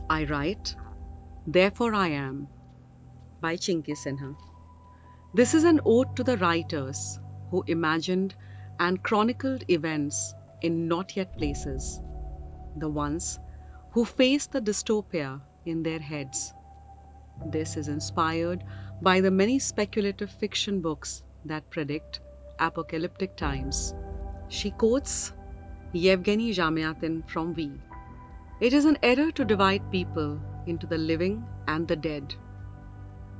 I write, Therefore I Am by Chinki Sinha. This is an ode to the writers who imagined and chronicled events in not yet places, the ones who faced the dystopia in their heads. This is inspired by the many speculative fiction books that predict apocalyptic times. She quotes Yevgeny Zamyatin from V. It is an error to divide people into the living and the dead.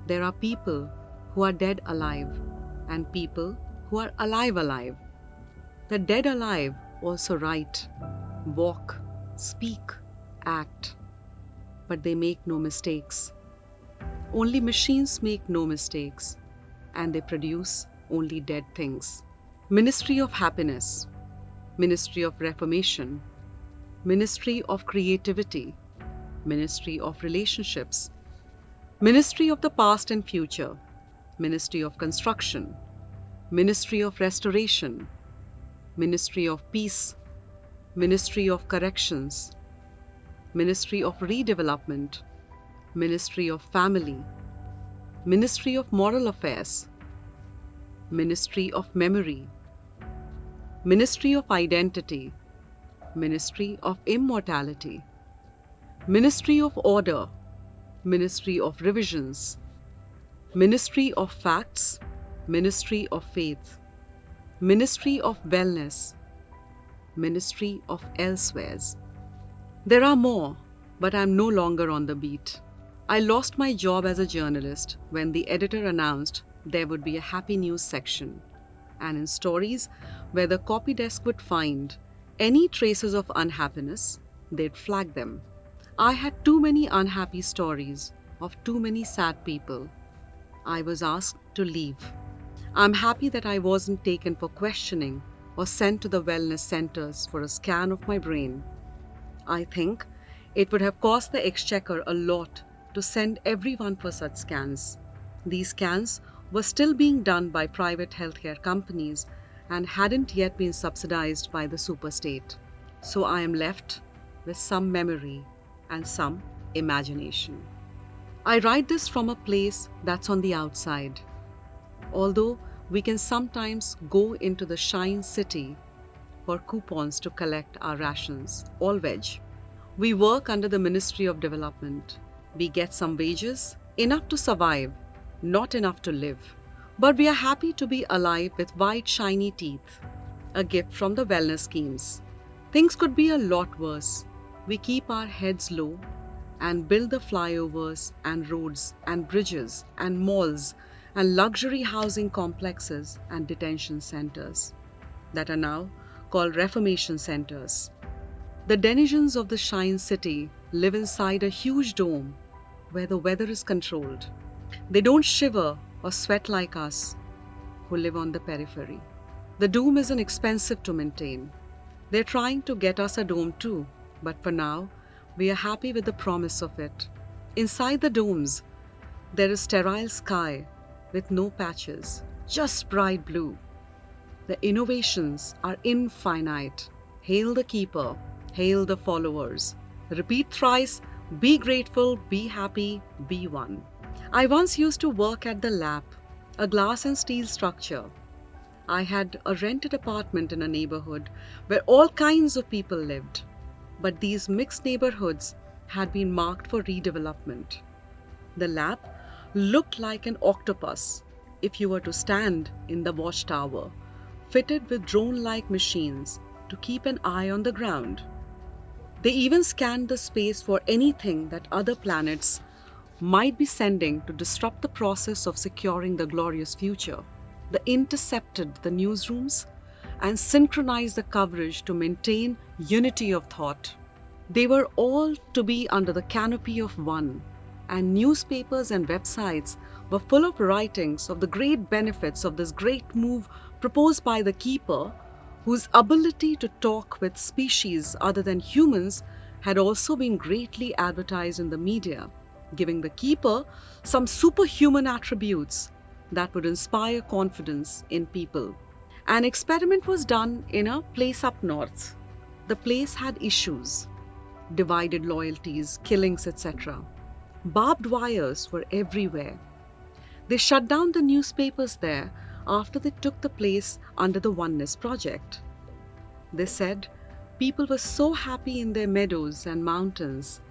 There are people who are dead alive and people who are alive alive. The dead alive also write, walk, speak, act, but they make no mistakes. Only machines make no mistakes, and they produce only dead things. Ministry of Happiness, Ministry of Reformation, Ministry of Creativity, Ministry of Relationships, Ministry of the Past and Future, Ministry of Construction, Ministry of Restoration, Ministry of Peace, Ministry of Corrections, Ministry of Redevelopment, Ministry of Family, Ministry of Moral Affairs, Ministry of Memory, Ministry of Identity, Ministry of Immortality, Ministry of Order, Ministry of Revisions, Ministry of Facts, Ministry of Faith, Ministry of Wellness, Ministry of Elsewheres. There are more, but I'm no longer on the beat. I lost my job as a journalist when the editor announced there would be a happy news section, and in stories where the copy desk would find any traces of unhappiness, they'd flag them. I had too many unhappy stories of too many sad people. I was asked to leave. I'm happy that I wasn't taken for questioning or sent to the wellness centers for a scan of my brain. I think it would have cost the exchequer a lot to send everyone for such scans. These scans were still being done by private healthcare companies and hadn't yet been subsidized by the superstate. So I am left with some memory and some imagination. I write this from a place that's on the outside. Although we can sometimes go into the Shine City for coupons to collect our rations, all veg. We work under the Ministry of Development. We get some wages, enough to survive, not enough to live. But we are happy to be alive with white shiny teeth, a gift from the wellness schemes. Things could be a lot worse. We keep our heads low and build the flyovers and roads and bridges and malls and luxury housing complexes and detention centers that are now called reformation centers. The denizens of the Shine City live inside a huge dome where the weather is controlled. They don't shiver or sweat like us who live on the periphery. The dome isn't expensive to maintain. They're trying to get us a dome too, but for now, we are happy with the promise of it. Inside the domes, there is sterile sky with no patches, just bright blue. The innovations are infinite. Hail the keeper, hail the followers. Repeat thrice, be grateful, be happy, be one. I once used to work at the lab, a glass and steel structure. I had a rented apartment in a neighborhood where all kinds of people lived. But these mixed neighborhoods had been marked for redevelopment. The lab looked like an octopus if you were to stand in the watchtower, fitted with drone-like machines to keep an eye on the ground. They even scanned the space for anything that other planets might be sending to disrupt the process of securing the glorious future. They intercepted the newsrooms and synchronized the coverage to maintain unity of thought. They were all to be under the canopy of one, and newspapers and websites were full of writings of the great benefits of this great move proposed by the keeper, whose ability to talk with species other than humans had also been greatly advertised in the media, giving the keeper some superhuman attributes that would inspire confidence in people. An experiment was done in a place up north. The place had issues. divided loyalties, killings, etc. Barbed wires were everywhere. They shut down the newspapers there after they took the place under the Oneness Project. They said people were so happy in their meadows and mountains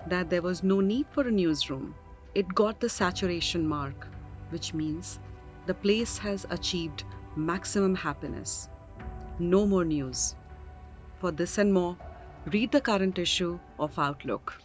that there was no need for a newsroom. It got the saturation mark, which means the place has achieved maximum happiness. No more news. For this and more, read the current issue of Outlook.